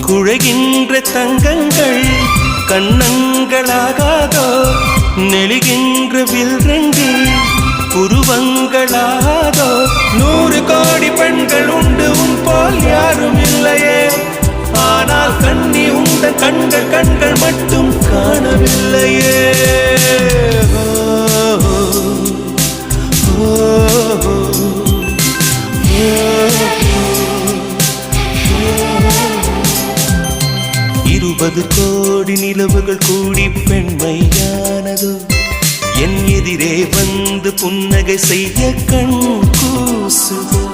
குழைகின்ற தங்கங்கள் கண்ணங்களாகாதோ நெளிகின்ற வில்ரங்கில் புருவங்களாகாதோ 100 கோடி பெண்கள் உண்டு உன் போல் யாரும் இல்லையே ஆனால் கண்ணி உண்ட கண்கள் கண்கள் மட்டும் காணவில்லையே இருபது கோடி நிலவுகள் கூடி பெண்மையானதோ என் எதிரே வந்து புன்னகை செய்ய கண் கூசுதோ